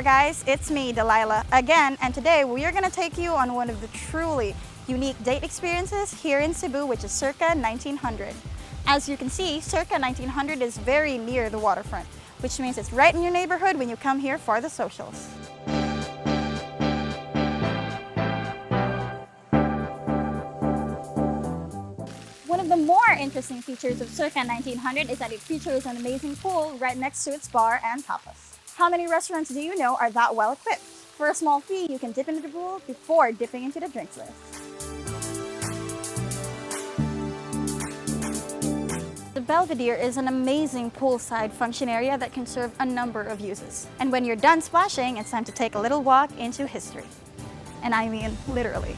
there guys, it's me, Delilah, again, and today we are going to take you on one of the truly unique date experiences here in Cebu, which is Circa 1900. As you can see, Circa 1900 is very near the waterfront, which means it's right in your neighborhood when you come here for the socials. One of the more interesting features of Circa 1900 is that it features an amazing pool right next to its bar and tapas. How many restaurants do you know are that well equipped? For a small fee, you can dip into the pool before dipping into the drinks list. The Belvedere is an amazing poolside function area that can serve a number of uses. And when you're done splashing, it's time to take a little walk into history. And I mean literally.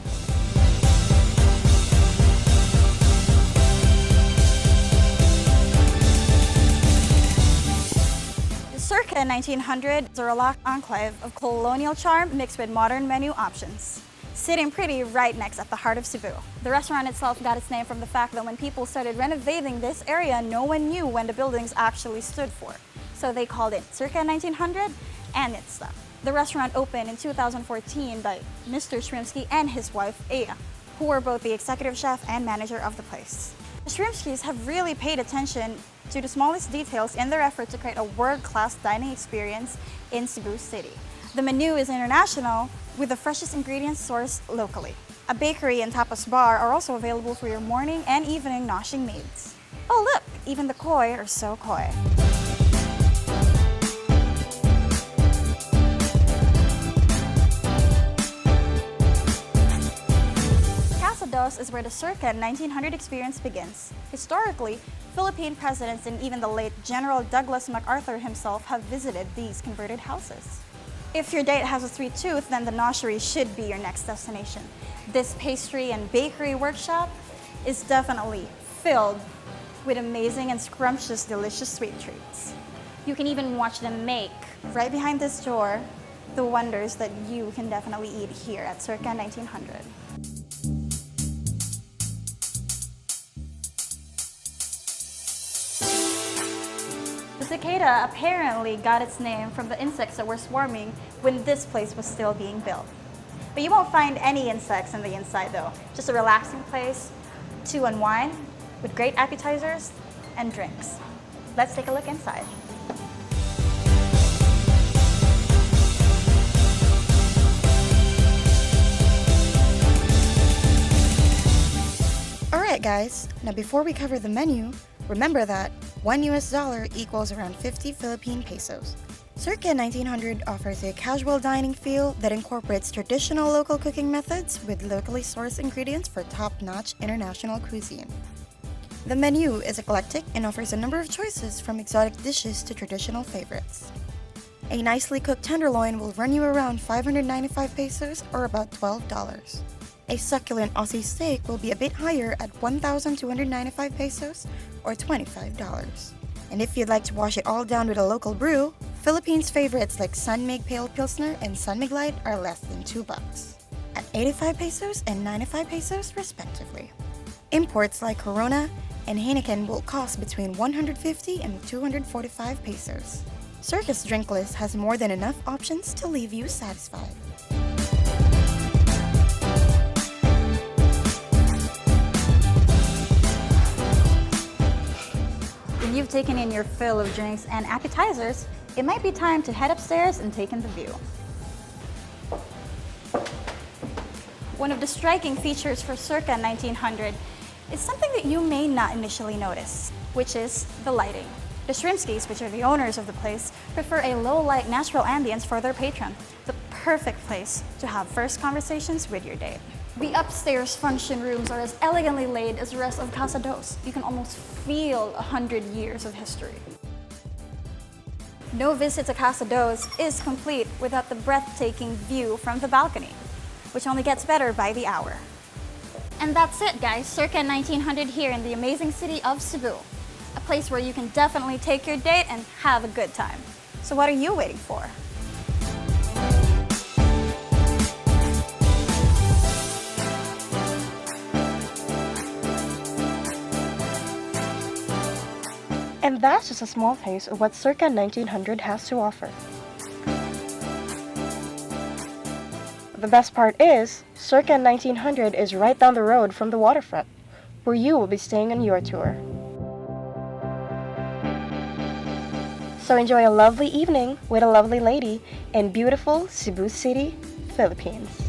Circa 1900 is a relaxed enclave of colonial charm mixed with modern menu options. Sitting pretty right next at the heart of Cebu. The restaurant itself got its name from the fact that when people started renovating this area, no one knew when the buildings actually stood for. So they called it Circa 1900, and it stuck. The restaurant opened in 2014 by Mr. Shrimsky and his wife, Aya, who were both the executive chef and manager of the place. The Shrimskys have really paid attention to the smallest details in their effort to create a world-class dining experience in Cebu City. The menu is international, with the freshest ingredients sourced locally. A bakery and tapas bar are also available for your morning and evening noshing needs. Oh look, even the koi are so koi. Is where the Circa 1900 experience begins. Historically, Philippine presidents and even the late General Douglas MacArthur himself have visited these converted houses. If your date has a sweet tooth, then the noshery should be your next destination. This pastry and bakery workshop is definitely filled with amazing and scrumptious, delicious sweet treats. You can even watch them make, right behind this door, the wonders that you can definitely eat here at Circa 1900. The cicada apparently got its name from the insects that were swarming when this place was still being built. But you won't find any insects on the inside though, just a relaxing place to unwind with great appetizers and drinks. Let's take a look inside. Alright guys, now before we cover the menu, remember that $1 equals around 50 Philippine pesos. Circa 1900 offers a casual dining feel that incorporates traditional local cooking methods with locally sourced ingredients for top-notch international cuisine. The menu is eclectic and offers a number of choices from exotic dishes to traditional favorites. A nicely cooked tenderloin will run you around 595 pesos or about $12. A succulent Aussie steak will be a bit higher at 1,295 pesos or $25. And if you'd like to wash it all down with a local brew, Philippines favorites like Sunmig Pale Pilsner and Sunmig Light are less than $2 at 85 pesos and 95 pesos respectively. Imports like Corona and Heineken will cost between 150 and 245 pesos. Circa's drink list has more than enough options to leave you satisfied. When you've taken in your fill of drinks and appetizers, it might be time to head upstairs and take in the view. One of the striking features for Circa 1900 is something that you may not initially notice, which is the lighting. The Shrimskys, which are the owners of the place, prefer a low-light natural ambience for their patron, the perfect place to have first conversations with your date. The upstairs function rooms are as elegantly laid as the rest of Casa Dos. You can almost feel 100 years of history. No visit to Casa Dos is complete without the breathtaking view from the balcony, which only gets better by the hour. And that's it guys, Circa 1900 here in the amazing city of Cebu. A place where you can definitely take your date and have a good time. So what are you waiting for? And that's just a small taste of what Circa 1900 has to offer. The best part is, Circa 1900 is right down the road from the waterfront, where you will be staying on your tour. So enjoy a lovely evening with a lovely lady in beautiful Cebu City, Philippines.